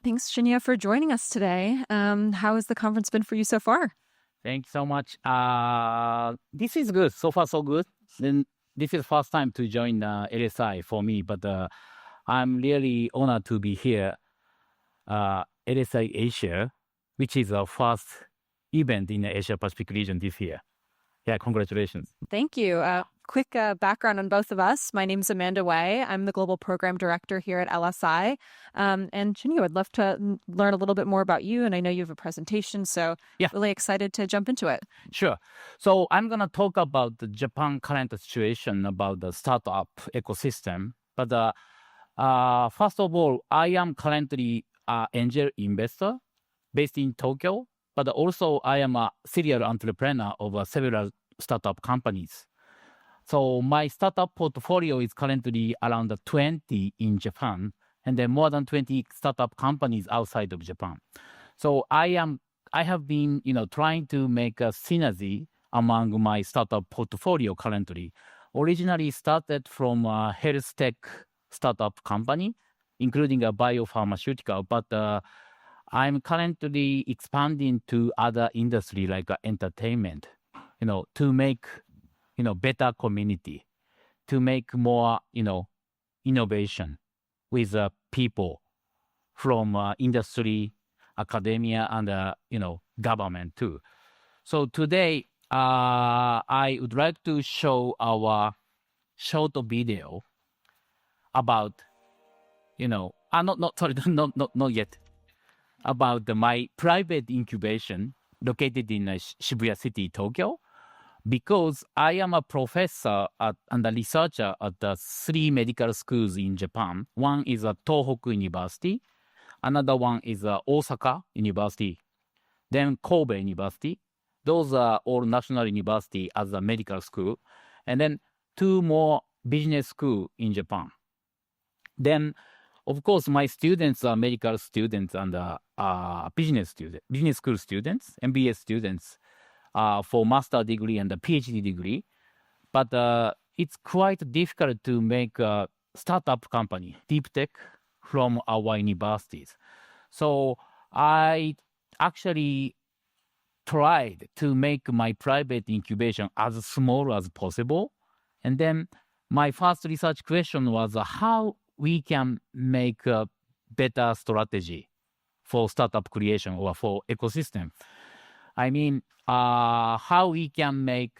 Thanks, Shinya, for joining us today. How has the conference been for you so far? Thanks so much. This is good. So far, so good. Then this is first time to join LSI for me, but I'm really honored to be here. LSI Asia, which is our first event in the Asia Pacific region this year. Yeah, congratulations. Thank you. Quick background on both of us. My name's Amanda Wei. I'm the Global Program Director here at LSI. And Shinya, I'd love to learn a little bit more about you. And I know you have a presentation, so really excited to jump into it. Sure. So I'm going to talk about the Japan current situation about the startup ecosystem. But first of all, I am currently an angel investor based in Tokyo. But also I am a serial entrepreneur of several startup companies. So my startup portfolio is currently around 20 in Japan, and then more than 20 startup companies outside of Japan. So I have been, trying to make a synergy among my startup portfolio currently. Originally started from a health tech startup company, including a biopharmaceutical, but I'm currently expanding to other industry like entertainment, to make, better community, to make more, innovation with people from industry, academia, and, government too. So today, I would like to show our short video about, not yet. About my private incubation located in Shibuya City, Tokyo, because I am a professor and a researcher at the 3 medical schools in Japan. One is Tohoku University, another one is Osaka University, then Kobe University. Those are all national university as a medical school, and then 2 more business school in Japan. Then, of course, my students are medical students and business school students, MBA students for master degree and a PhD degree. But it's quite difficult to make a startup company, deep tech, from our universities. So I actually tried to make my private incubation as small as possible. And then my first research question was how we can make a better strategy for startup creation or for ecosystem. I mean, how we can make,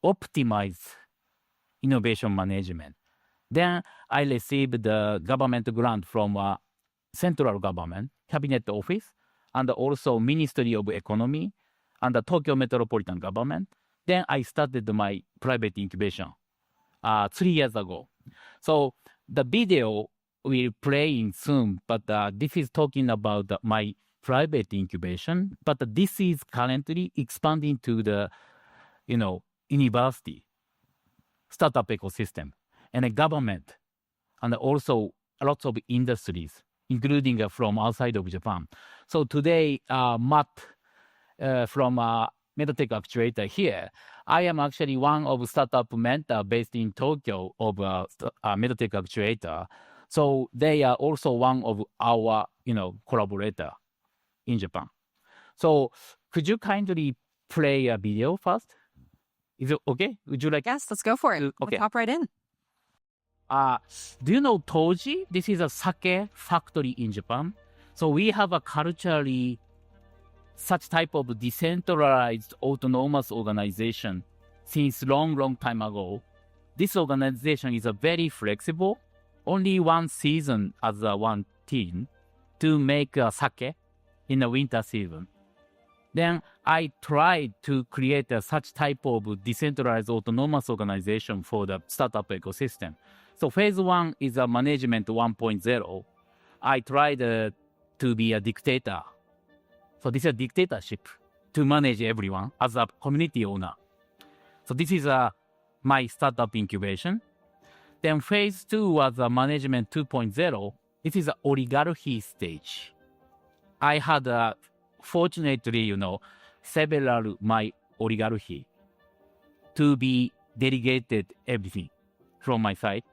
optimize innovation management. Then I received the government grant from central government, cabinet office, and also Ministry of Economy and the Tokyo Metropolitan Government. Then I started my private incubation 3 years ago. So the video will play soon, but this is talking about my private incubation. But this is currently expanding to the, university, startup ecosystem, and a government, and also lots of industries, including from outside of Japan. So today, Matt from Medtech Actuator here, I am actually one of startup mentor based in Tokyo of Medtech Actuator. So they are also one of our, collaborator in Japan. So could you kindly play a video first? Is it okay? Would you like? Yes, let's go for it. Okay. We'll hop right in. Do you know Toji? This is a sake factory in Japan. So we have a culturally such type of decentralized autonomous organization since long time ago. This organization is a very flexible, only one season as a one team to make sake in the winter season. Then I tried to create such type of decentralized autonomous organization for the startup ecosystem. So phase 1 is a management 1.0. I tried to be a dictator. So this is a dictatorship to manage everyone as a community owner. So this is my startup incubation. Then phase 2 was a management 2.0. This is an oligarchy stage. I had, fortunately, several my oligarchy to be delegated everything from my side.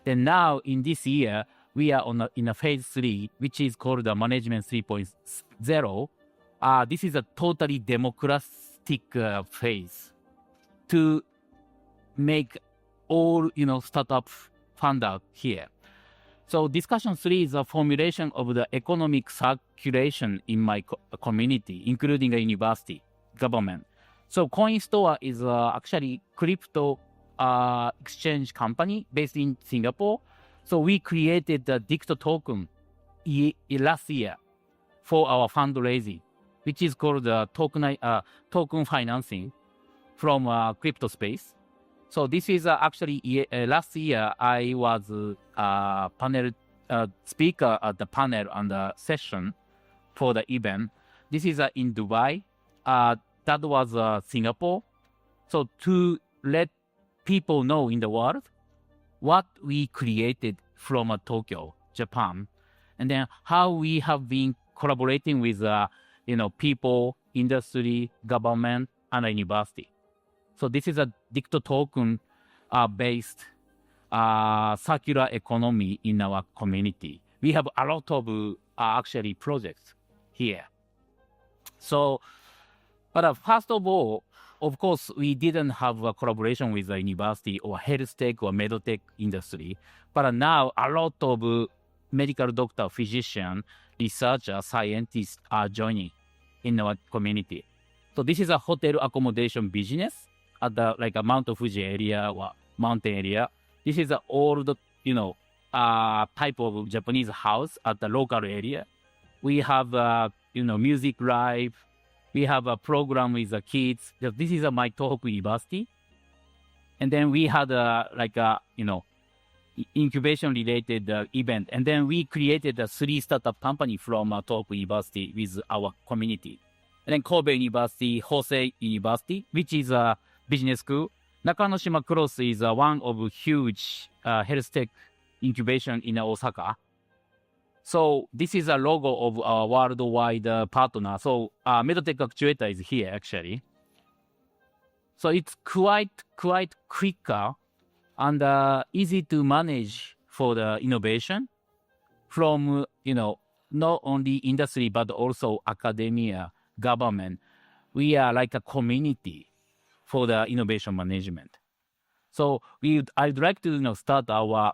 Then now in this year, we are in a phase 3, which is called the Management 3.0. This is a totally democratic phase to make all, startup founder here. So discussion 3 is a formulation of the economic circulation in my community, including a university, government. So CoinStore is actually crypto exchange company based in Singapore. So we created the Dicto token last year for our fundraising, which is called token financing from crypto space. So this is actually last year I was panel speaker at the panel and the session for the event. This is in Dubai. That was Singapore. So to let people know in the world what we created from Tokyo, Japan, and then how we have been collaborating with people, industry, government, and university. So this is a Dicto token based circular economy in our community. We have a lot of actually projects here. So, but first of all, of course, we didn't have a collaboration with the university or health tech or medtech industry. But now a lot of medical doctor, physician, researcher, scientists are joining in our community. So this is a hotel accommodation business at the Mount Fuji area or mountain area. This is an old, type of Japanese house at the local area. We have, music live. We have a program with the kids. This is my Tohoku University. And then we had incubation related event. And then we created a 3 startup company from Tohoku University with our community. And then Kobe University, Hosei University, which is a business school. Nakanoshima Cross is one of huge health tech incubation in Osaka. So this is a logo of our worldwide partner. So Medtech actuator is here actually. So it's quite quicker and easy to manage for the innovation from not only industry but also academia, government. We are like a community for the innovation management. So I'd like to start our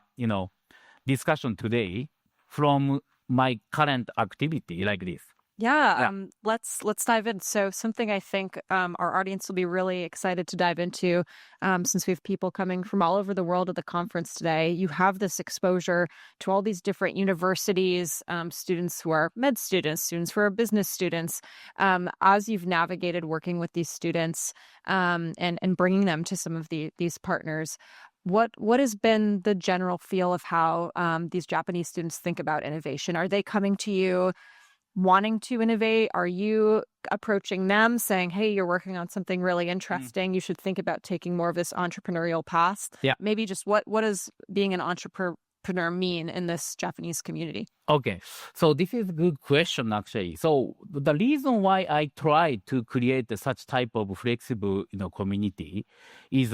discussion today from my current activity like this. Yeah, let's dive in. So something I think our audience will be really excited to dive into, since we have people coming from all over the world at the conference today. You have this exposure to all these different universities, students who are med students, students who are business students. As you've navigated working with these students and bringing them to some of these partners, what has been the general feel of how these Japanese students think about innovation? Are they coming to you wanting to innovate? Are you approaching them saying, hey, you're working on something really interesting, you should think about taking more of this entrepreneurial path? Yeah. Maybe just what does being an entrepreneur mean in this Japanese community? Okay, so this is a good question actually. So the reason why I try to create such type of flexible community is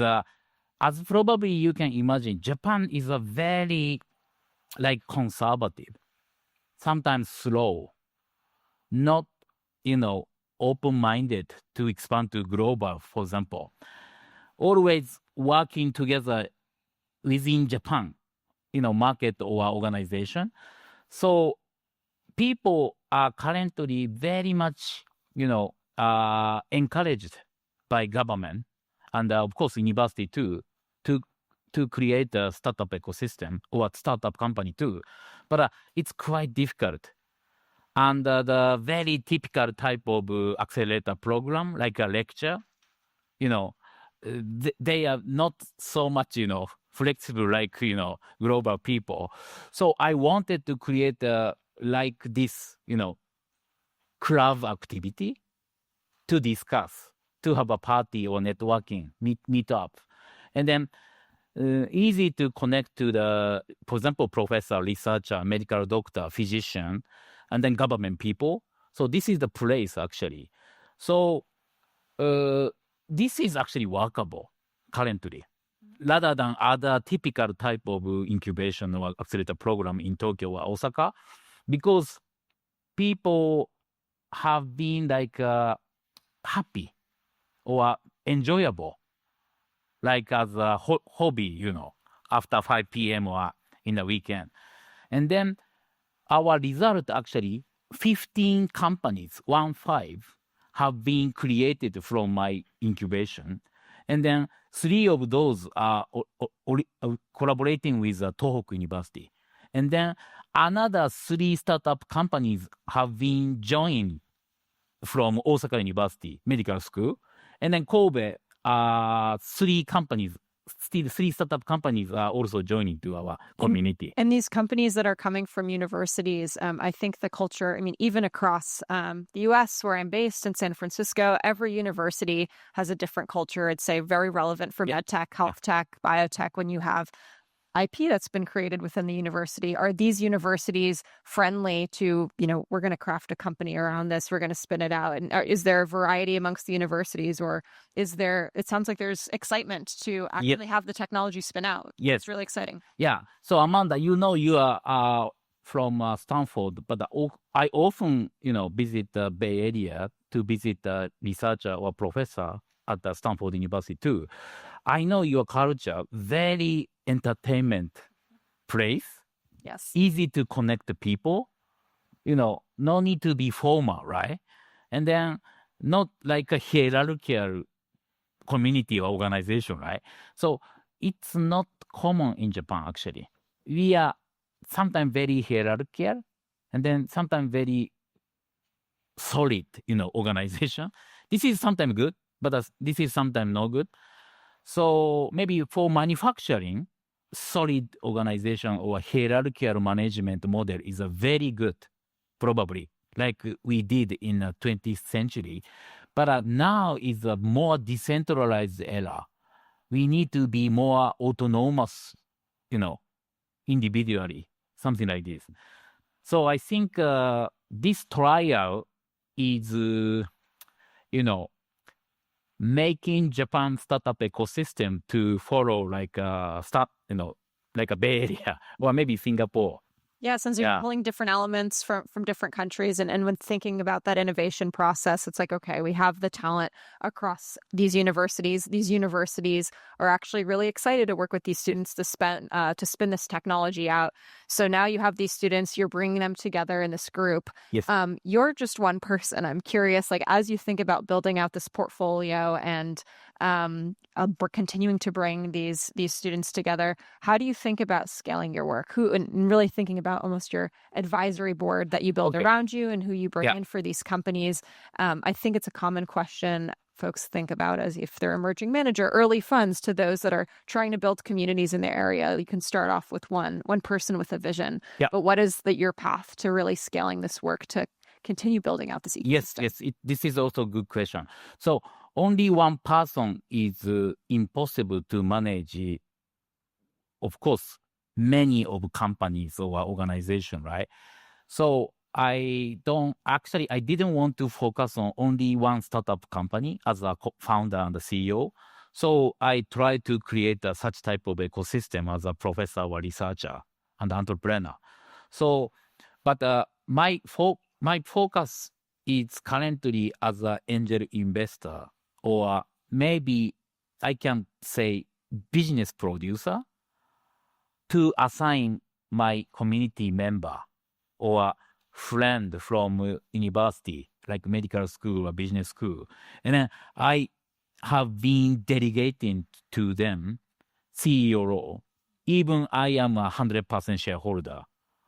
as probably you can imagine, Japan is a very conservative, sometimes slow, not open-minded to expand to global, for example. Always working together within Japan, market or organization. So people are currently very much, encouraged by government and of course university too, to create a startup ecosystem or startup company too. But it's quite difficult. And the very typical type of accelerator program, like a lecture, they are not so much, flexible like, global people. So I wanted to create like this, club activity to discuss, to have a party or networking, meet up. And then easy to connect to the, for example, professor, researcher, medical doctor, physician, and then government people. So this is the place actually. So this is actually workable currently. rather than other typical type of incubation or accelerator program in Tokyo or Osaka, because people have been like happy or enjoyable, like as a hobby, after 5 p.m. or in the weekend. And then our result actually, 15 companies, 15, have been created from my incubation. And then 3 of those are collaborating with Tohoku University. And then another 3 startup companies have been joined from Osaka University Medical School. And then Kobe, 3 companies, still 3 startup companies are also joining to our community. And these companies that are coming from universities, I think the culture, I mean, even across the US where I'm based in San Francisco, every university has a different culture. I'd say very relevant for medtech, health tech, biotech. When you have IP that's been created within the university, are these universities friendly to, we're going to craft a company around this, we're going to spin it out? And is there a variety amongst the universities, or it sounds like there's excitement to actually have the technology spin out? Yes. It's really exciting. Yeah. So Amanda, you are from Stanford, but I often, visit the Bay Area to visit a researcher or professor at the Stanford University too. I know your culture, very entertainment place. Yes. Easy to connect the people. No need to be formal, right? And then not like a hierarchical community or organization, right? So it's not common in Japan, actually. We are sometimes very hierarchical and then sometimes very solid, organization. This is sometimes good, but this is sometimes not good. So maybe for manufacturing, solid organization or hierarchical management model is a very good, probably, like we did in the 20th century. But now is a more decentralized era. We need to be more autonomous, individually, something like this. So I think this trial is, making Japan startup ecosystem to follow like a Bay Area or maybe Singapore. Yeah, since you're pulling different elements from different countries, and when thinking about that innovation process, it's like, okay, we have the talent across these universities. These universities are actually really excited to work with these students to spin this technology out. So now you have these students, you're bringing them together in this group. Yes. You're just one person. I'm curious, like, as you think about building out this portfolio and we're continuing to bring these students together, how do you think about scaling your work? And really thinking about almost your advisory board that you build around you and who you bring in for these companies. I think it's a common question folks think about as if they're emerging manager, early funds to those that are trying to build communities in their area. You can start off with one person with a vision. But what is your path to really scaling this work to continue building out this ecosystem? Yes. This is also a good question. So only one person is impossible to manage, of course, many of companies or organization, right? So I didn't want to focus on only one startup company as a founder and the CEO. So I tried to create such type of ecosystem as a professor or researcher and entrepreneur. So, but my focus is currently as an angel investor, or maybe I can say business producer, to assign my community member or friend from university, like medical school or business school. And then I have been delegating to them CEO role. Even I am 100% shareholder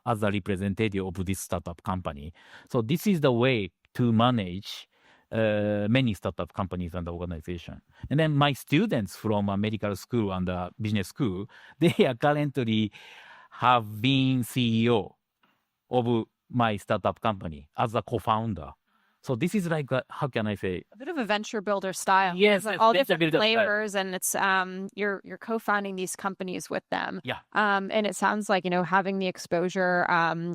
as a representative of this startup company. So this is the way to manage many startup companies and organization. And then my students from medical school and business school, they are currently have been CEO of my startup company as a co-founder. So this is like, how can I say? A bit of a venture builder style. Yes, like all different builder flavors, and it's you're co-founding these companies with them. Yeah. And it sounds like having the exposure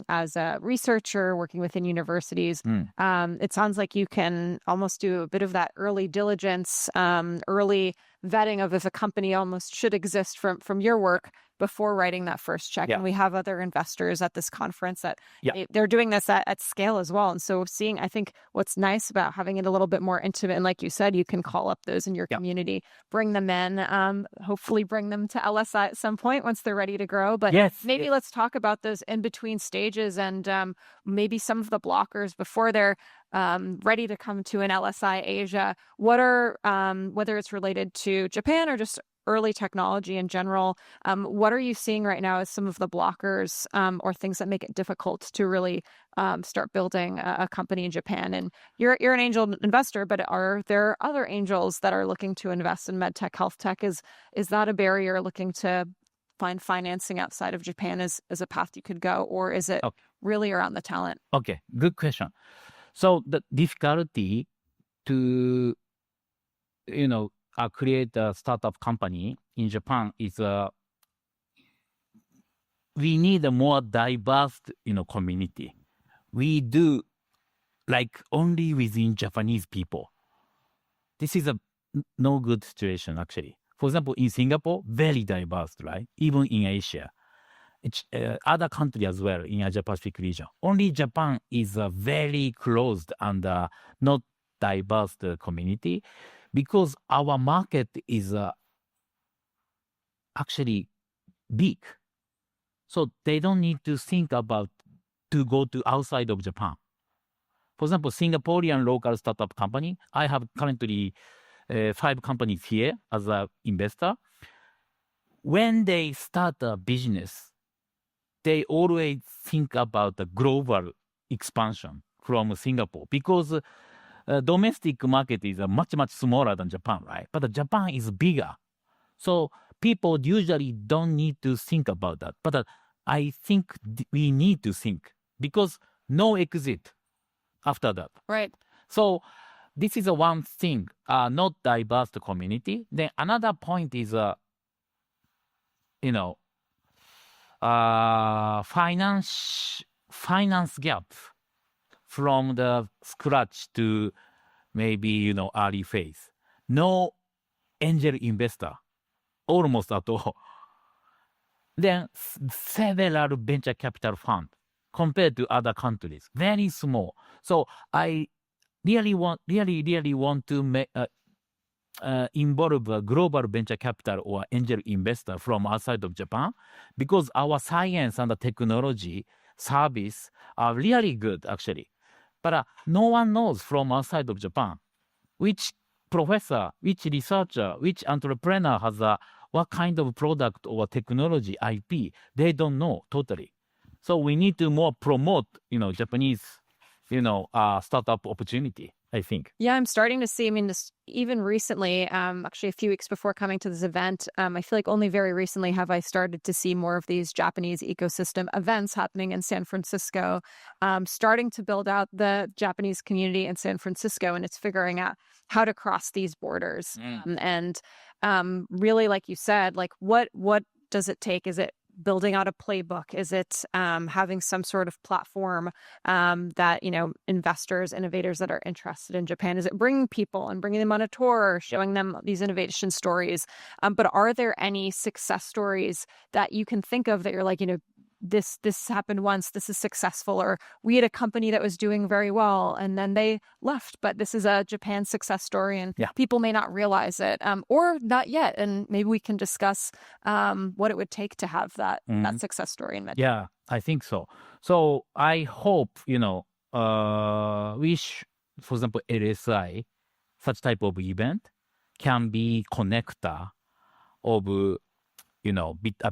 as a researcher working within universities. It sounds like you can almost do a bit of that early diligence, early vetting of if a company almost should exist from your work before writing that first check. Yeah. And we have other investors at this conference that Yeah. they're doing this at scale as well. And so seeing, I think what's nice about having it a little bit more intimate, and like you said, you can call up those in your Yeah. community, bring them in, hopefully bring them to LSI at some point once they're ready to grow. But Yes. maybe let's talk about those in between stages and maybe some of the blockers before they're ready to come to an LSI Asia. What are, whether it's related to Japan or just early technology in general, what are you seeing right now as some of the blockers or things that make it difficult to really start building a company in Japan? And you're an angel investor, but are there other angels that are looking to invest in medtech, health tech? Is that a barrier, looking to find financing outside of Japan as a path you could go, or is it really around the talent? Okay, good question. So the difficulty to, create a startup company in Japan is we need a more diverse, community. We do like only within Japanese people. This is a no good situation, actually. For example, in Singapore, very diverse, right? Even in Asia. It's, other countries as well in Asia-Pacific region. Only Japan is a very closed and not diverse community because our market is actually big. So they don't need to think about to go to outside of Japan. For example, Singaporean local startup company, I have currently 5 companies here as an investor. When they start a business, they always think about the global expansion from Singapore because domestic market is much, much smaller than Japan, right? But Japan is bigger. So people usually don't need to think about that. But I think we need to think because no exit after that. Right. So this is one thing, not diverse community. Then another point is, finance gap from the scratch to maybe, early phase. No angel investor, almost at all. Then several venture capital fund compared to other countries, very small. So I really want to involve a global venture capital or angel investor from outside of Japan because our science and the technology service are really good, actually. But no one knows from outside of Japan which professor, which researcher, which entrepreneur has what kind of product or technology IP. They don't know totally. So we need to more promote, Japanese, startup opportunity, I think. Yeah, I'm starting to see, even recently, actually a few weeks before coming to this event, I feel like only very recently have I started to see more of these Japanese ecosystem events happening in San Francisco, starting to build out the Japanese community in San Francisco, and it's figuring out how to cross these borders. And really, like you said, like what does it take? Is it building out a playbook? Is it having some sort of platform that, investors, innovators that are interested in Japan? Is it bringing people and bringing them on a tour, showing them these innovation stories? But are there any success stories that you can think of that you're like, this happened once, this is successful, or we had a company that was doing very well and then they left, but this is a Japan success story and people may not realize it, or not yet, and maybe we can discuss what it would take to have that success story in Medtech. Yeah, I think so. So I hope, for example, LSI, such type of event can be connector of,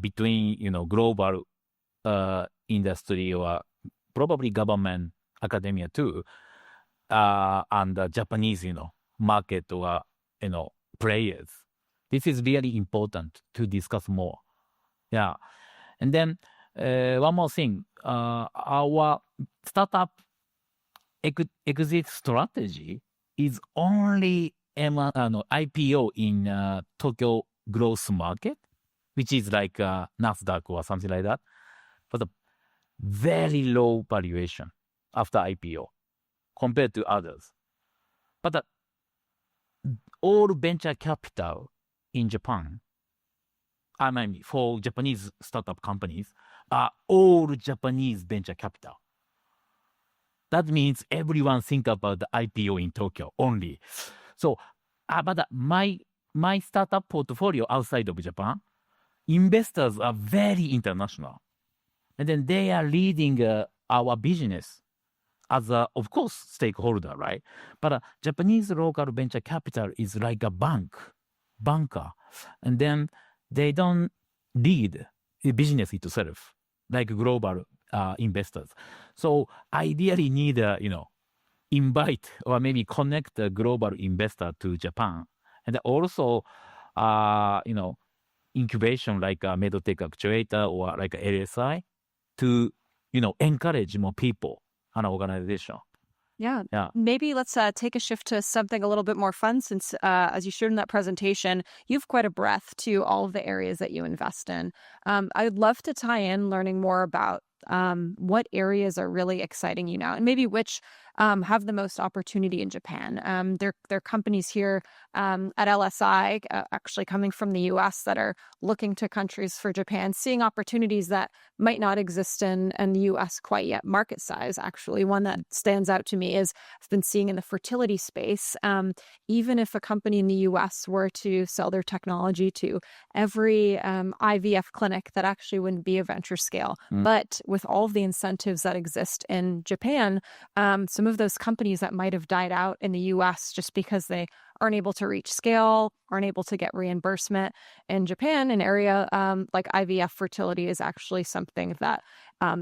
between, global industry or probably government, academia too, and the Japanese, market or, players. This is really important to discuss more. Yeah. And then one more thing, our startup exit strategy is only IPO in Tokyo growth market, which is like NASDAQ or something like that, for the very low valuation after IPO compared to others. But all venture capital in Japan, I mean, for Japanese startup companies, are all Japanese venture capital. That means everyone think about the IPO in Tokyo only. So, but my startup portfolio outside of Japan, investors are very international. And then they are leading our business as a, of course, stakeholder, right? But Japanese local venture capital is like a banker. And then they don't lead the business itself like global investors. So ideally need invite or maybe connect a global investor to Japan. And also, incubation like a Medtech actuator or like a LSI to, encourage more people and organization. Yeah. Yeah. Maybe let's take a shift to something a little bit more fun since, as you showed in that presentation, you have quite a breadth to all of the areas that you invest in. I'd love to tie in learning more about what areas are really exciting you now and maybe which have the most opportunity in Japan. There are companies here at LSI, actually coming from the US, that are looking to countries for Japan, seeing opportunities that might not exist in the US quite yet. Market size, actually, one that stands out to me is I've been seeing in the fertility space. Even if a company in the US were to sell their technology to every IVF clinic, that actually wouldn't be a venture scale. But with all of the incentives that exist in Japan, some of those companies that might have died out in the US just because they aren't able to reach scale, aren't able to get reimbursement. In Japan, an area like IVF fertility is actually something that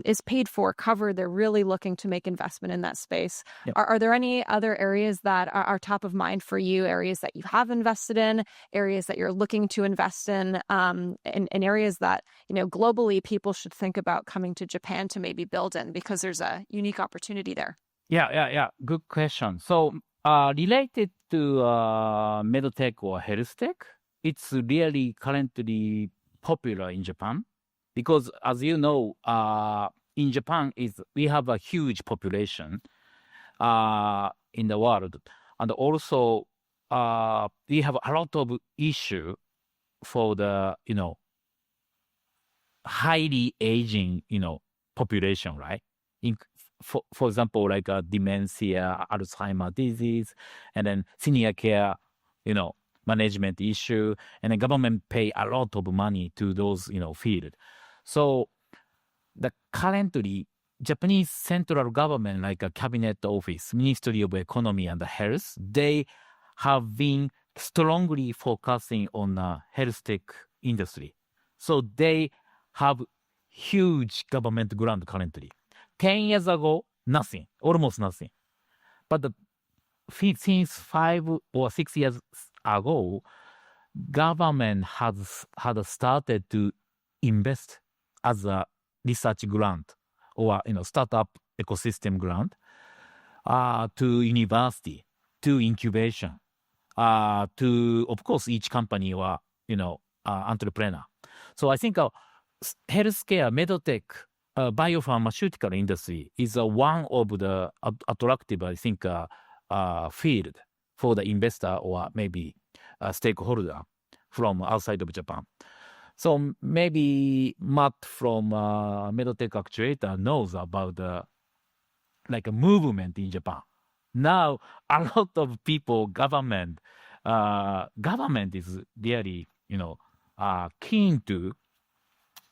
is paid for, covered. They're really looking to make investment in that space. Yep. Are there any other areas that are top of mind for you, areas that you have invested in, areas that you're looking to invest in areas that, globally people should think about coming to Japan to maybe build in because there's a unique opportunity there? Yeah. Good question. So related to Medtech or health tech, it's really currently popular in Japan because, as you know, in Japan we have a huge population in the world, and also we have a lot of issue for the highly aging population, right? For example, like dementia, Alzheimer's disease, and then senior care, management issue, and the government pay a lot of money to those, field. So the currently Japanese central government, like a cabinet office, Ministry of Economy and Health, they have been strongly focusing on the health tech industry. So they have huge government grant currently. 10 years ago, nothing, almost nothing. But since 5 or 6 years ago, government had started to invest as a research grant or startup ecosystem grant to university, to incubation, to, of course, each company or entrepreneur. So I think healthcare, medtech, biopharmaceutical industry is one of the attractive, I think, field for the investor or maybe a stakeholder from outside of Japan. So maybe Matt from Medtech Actuator knows about the a movement in Japan. Now a lot of people, government is really keen to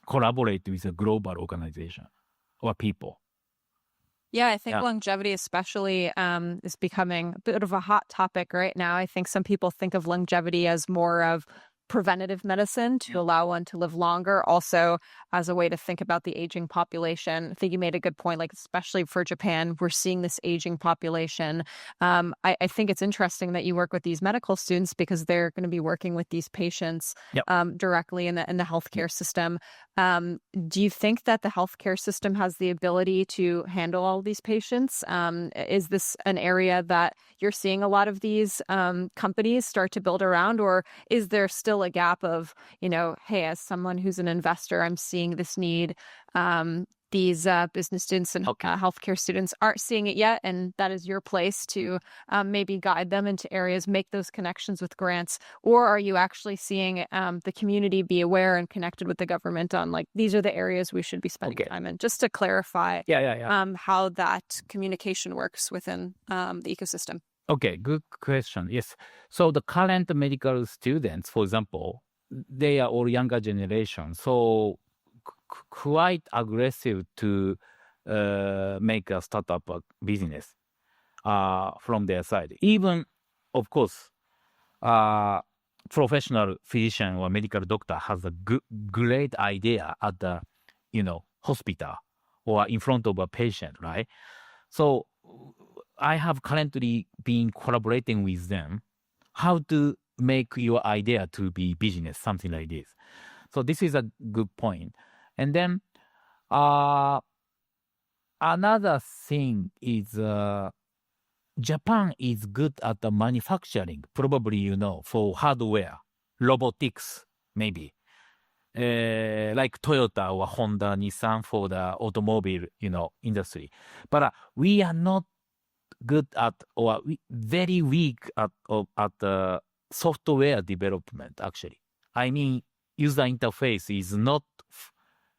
collaborate with a global organization or people. Yeah, I think longevity especially is becoming a bit of a hot topic right now. I think some people think of longevity as more of preventative medicine to allow one to live longer, also as a way to think about the aging population. I think you made a good point, especially for Japan, we're seeing this aging population. I think it's interesting that you work with these medical students because they're going to be working with these patients directly in the healthcare system. Do you think that the healthcare system has the ability to handle all these patients? Is this an area that you're seeing a lot of these companies start to build around, or is there still a gap of, hey, as someone who's an investor, I'm seeing this need. these business students and healthcare students aren't seeing it yet, and that is your place to maybe guide them into areas, make those connections with grants? Or are you actually seeing the community be aware and connected with the government on, like, these are the areas we should be spending time in? Just to clarify how that communication works within the ecosystem. Okay, good question. Yes. So the current medical students, for example, they are all younger generation. So quite aggressive to make a startup business from their side. Even, of course, professional physician or medical doctor has a great idea at the, hospital or in front of a patient, right? So I have currently been collaborating with them how to make your idea to be business, something like this. So this is a good point. And then another thing is Japan is good at the manufacturing, probably for hardware, robotics, maybe. Like Toyota or Honda, Nissan for the automobile, industry. But we are not good at, or very weak at the software development, actually. I mean, user interface is not,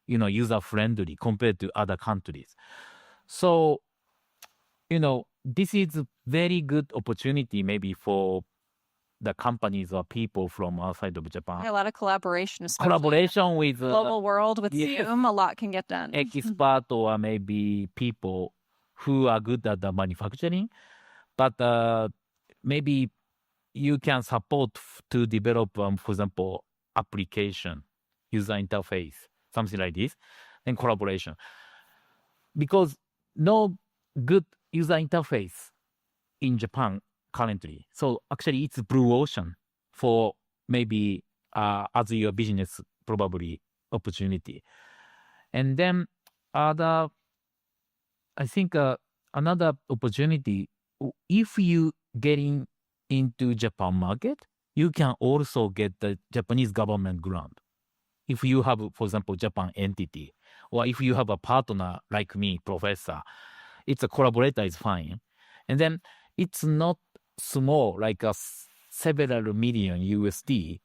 user-friendly compared to other countries. So, this is a very good opportunity maybe for the companies or people from outside of Japan. A lot of collaboration, Collaboration with global world with Zoom, a lot can get done. Expert or maybe people who are good at the manufacturing, but maybe you can support to develop, for example, application, user interface, something like this, and collaboration. Because no good user interface in Japan currently. So actually it's blue ocean for maybe as your business probably opportunity. And then I think another opportunity, if you getting into Japan market, you can also get the Japanese government grant. If you have, for example, Japan entity, or if you have a partner like me, professor, it's a collaborator is fine. And then it's not small, like several million USD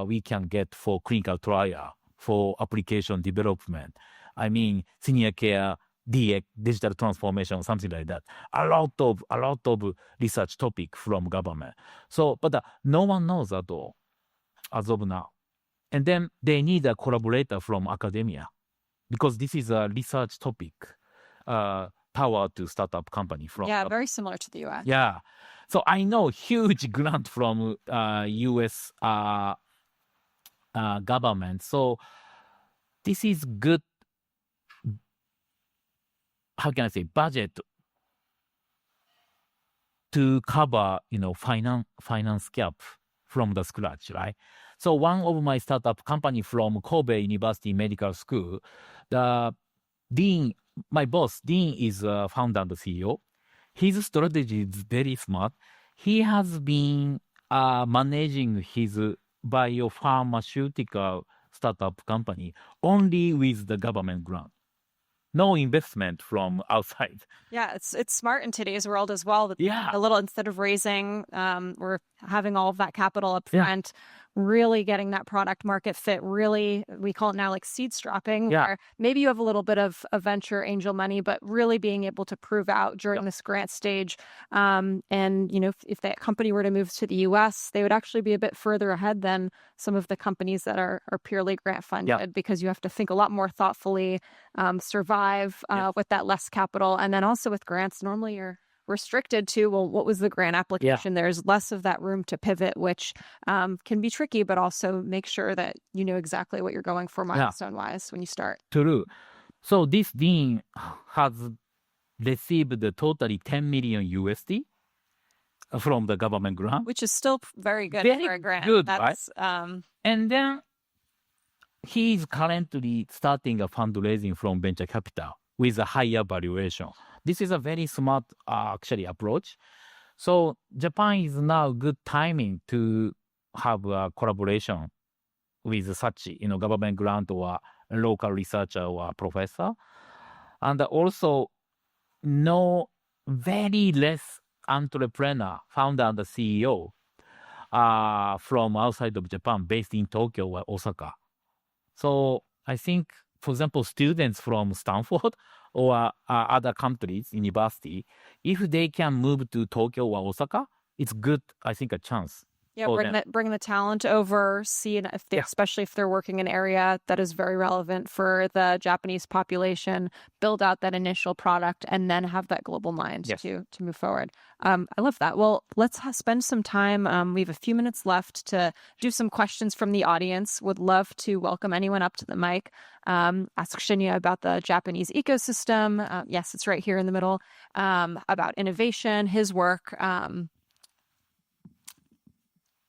we can get for clinical trial, for application development. I mean, senior care, DX, digital transformation, something like that. A lot of research topic from government. So, but no one knows at all as of now. And then they need a collaborator from academia because this is a research topic. Power to startup company from. Yeah, very similar to the US. Yeah. So I know huge grant from US government. So this is good, how can I say, budget to cover, finance gap from the scratch, right? So one of my startup company from Kobe University Medical School, the dean, my boss, Dean, is founder and CEO. His strategy is very smart. He has been managing his biopharmaceutical startup company only with the government grant. No investment from outside. Yeah, it's smart in today's world as well. Yeah. A little, instead of raising or having all of that capital up front, really getting that product market fit, really, we call it now like seed strapping, where maybe you have a little bit of venture angel money, but really being able to prove out during this grant stage. And, if that company were to move to the US, they would actually be a bit further ahead than some of the companies that are purely grant funded, because you have to think a lot more thoughtfully, survive with that less capital. And then also with grants, normally you're restricted to, well, what was the grant application? There's less of that room to pivot, which can be tricky, but also make sure that you know exactly what you're going for milestone-wise when you start. True. So this dean has received totally 10 million USD from the government grant. Which is still very good for a grant. Good, That's, right? And then he is currently starting a fundraising from venture capital with a higher valuation. This is a very smart, actually, approach. So Japan is now good timing to have a collaboration with such, government grant or local researcher or professor. And also no very less entrepreneur, founder and CEO from outside of Japan, based in Tokyo or Osaka. So I think, for example, students from Stanford or other countries, university, if they can move to Tokyo or Osaka, it's good, I think, a chance. Yeah, bring the talent over, see if they, especially if they're working in an area that is very relevant for the Japanese population, build out that initial product, and then have that global mind to move forward. I love that. Well, let's spend some time. We have a few minutes left to do some questions from the audience. Would love to welcome anyone up to the mic. Ask Shinya about the Japanese ecosystem. Yes, it's right here in the middle. About innovation, his work.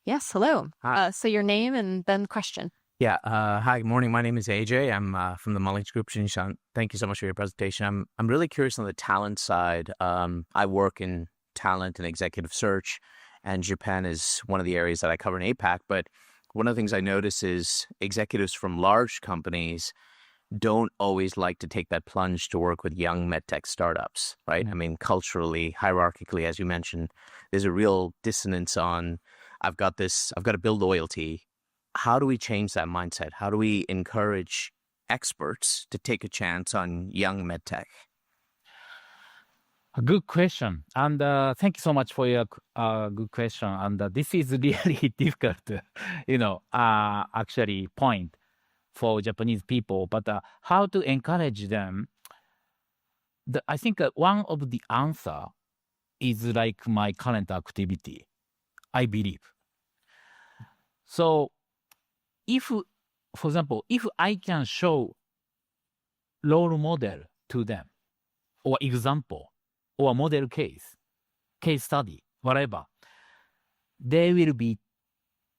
Yes, hello. So your name and then question. Yeah. Hi, good morning. My name is AJ. I'm from the Mullings Group. Shinshan, thank you so much for your presentation. I'm really curious on the talent side. I work in talent and executive search, and Japan is one of the areas that I cover in APAC. But one of the things I notice is executives from large companies don't always like to take that plunge to work with young medtech startups, right? I mean, culturally, hierarchically, as you mentioned, there's a real dissonance on, I've got to build loyalty. How do we change that mindset? How do we encourage experts to take a chance on young medtech? A good question. And thank you so much for your good question. And this is really difficult, actually point for Japanese people. But how to encourage them? I think one of the answer is like my current activity, I believe. So if, for example, if I can show role model to them, or example, or model case study, whatever, they will be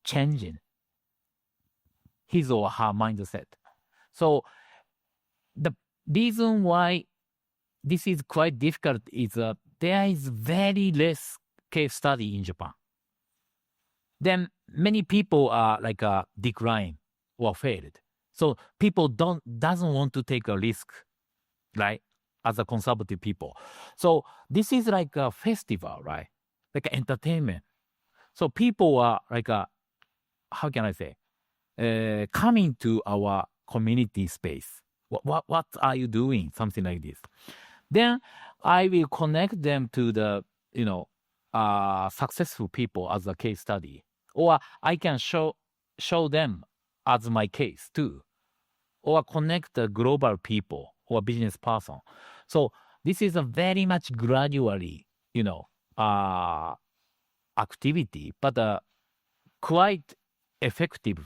changing his or her mindset. So the reason why this is quite difficult is there is very less case study in Japan. Then many people are like decline or failed. So people doesn't want to take a risk, right? As a conservative people. So this is like a festival, right? Like entertainment. So people are like how can I say? Coming to our community space. What are you doing? Something like this. Then I will connect them to the successful people as a case study, or I can show them as my case too, or connect the global people or business person. So this is a very much gradually, activity, but quite effective,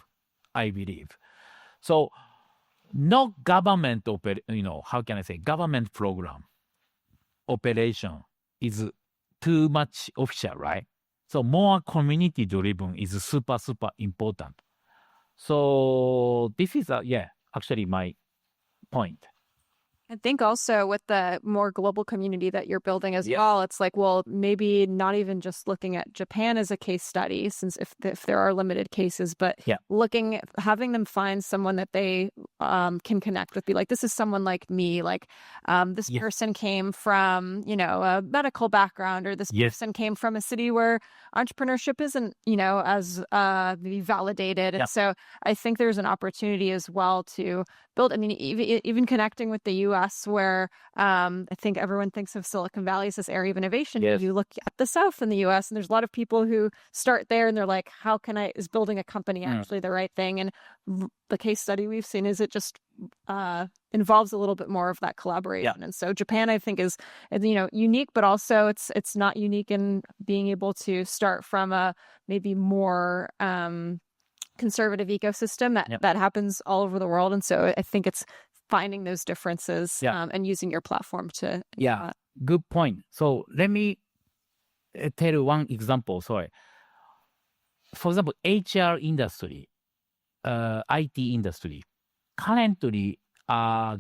I believe. So no government how can I say, government program operation is too much official, right? So more community driven is super important. So this is actually my point. I think also with the more global community that you're building as well, it's like, well, maybe not even just looking at Japan as a case study, since if there are limited cases, but having them find someone that they can connect with, be like, this is someone like me, like this person came from, a medical background, or this person came from a city where entrepreneurship isn't, as maybe validated. And so I think there's an opportunity as well to build, I mean, even connecting with the US, where I think everyone thinks of Silicon Valley as this area of innovation. You look at the South in the US, and there's a lot of people who start there and they're like, is building a company actually the right thing? And the case study we've seen is it just involves a little bit more of that collaboration. And so Japan, I think, is unique, but also it's not unique in being able to start from a maybe more conservative ecosystem that happens all over the world. And so I think it's finding those differences and using your platform to good point. So let me tell you one example. Sorry. For example, HR industry, IT industry currently are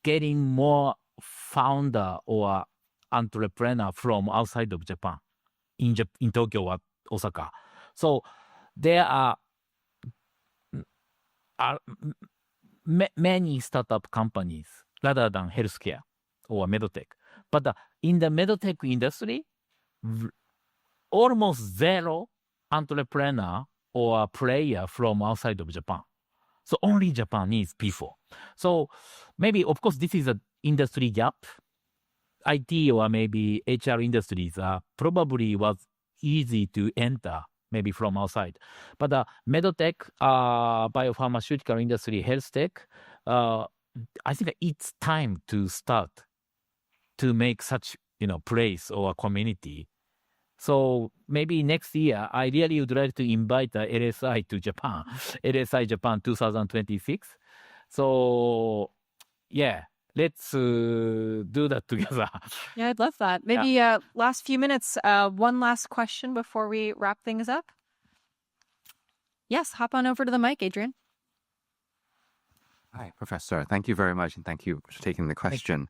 getting more founder or entrepreneur from outside of Japan in Tokyo or Osaka. So there are many startup companies rather than healthcare. or Medtech. But in the Medtech industry, almost zero entrepreneur or player from outside of Japan. So only Japanese people. So maybe, of course, this is an industry gap. IT or maybe HR industries probably was easy to enter, maybe from outside. But Medtech, biopharmaceutical industry, health tech, I think it's time to start to make such place or community. So maybe next year, I really would like to invite LSI to Japan, LSI Japan 2026. So yeah, let's do that together. Yeah, I'd love that. Maybe last few minutes, one last question before we wrap things up. Yes, hop on over to the mic, Adrian. Hi, Professor. Thank you very much, and thank you for taking the question.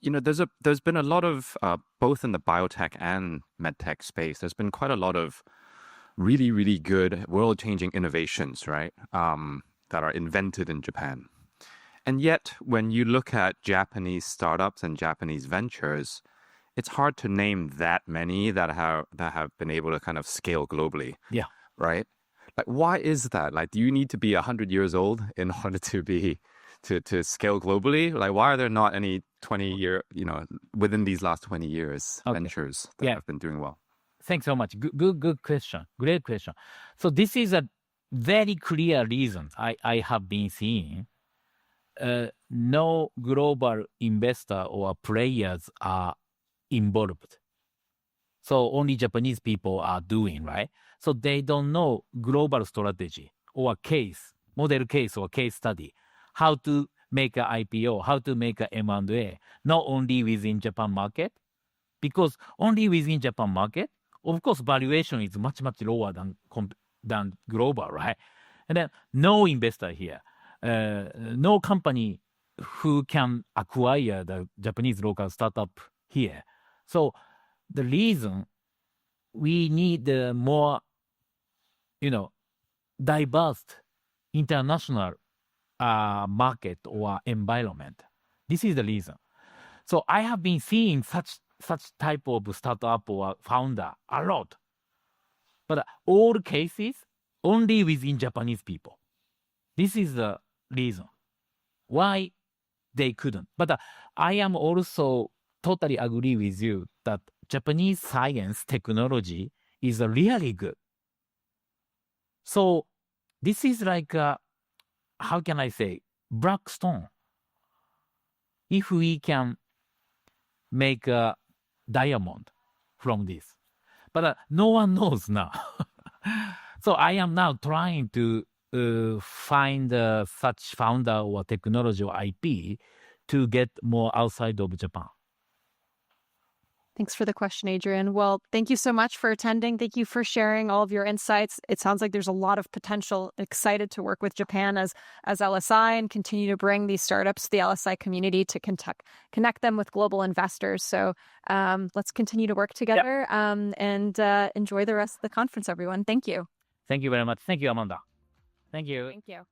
There's been a lot of both in the biotech and medtech space. There's been quite a lot of really, really good world-changing innovations, right? That are invented in Japan. And yet, when you look at Japanese startups and Japanese ventures, it's hard to name that many that have been able to kind of scale globally. Yeah. Right? Like, why is that? Like, do you need to be 100 years old in order to scale globally? Like, why are there not any 20-year, within these last 20 years ventures that have been doing well? Thanks so much. Good question. Great question. So this is a very clear reason I have been seeing. No global investor or players are involved. So only Japanese people are doing, right? So they don't know global strategy or model case or case study, how to make an IPO, how to make an M&A, not only within Japan market, because only within Japan market, of course, valuation is much, much lower than global, right? And then no investor here, no company who can acquire the Japanese local startup here. So the reason we need more, diverse international market or environment. This is the reason. So I have been seeing such type of startup or founder a lot. But all cases only within Japanese people. This is the reason why they couldn't. But I am also totally agree with you that Japanese science technology is really good. So this is like, how can I say, black stone. If we can make a diamond from this. But no one knows now. So I am now trying to find such founder or technology or IP to get more outside of Japan. Thanks for the question, Adrian. Well, thank you so much for attending. Thank you for sharing all of your insights. It sounds like there's a lot of potential. Excited to work with Japan as LSI and continue to bring these startups to the LSI community to connect them with global investors. So let's continue to work together and enjoy the rest of the conference, everyone. Thank you. Thank you very much. Thank you, Amanda. Thank you. Thank you.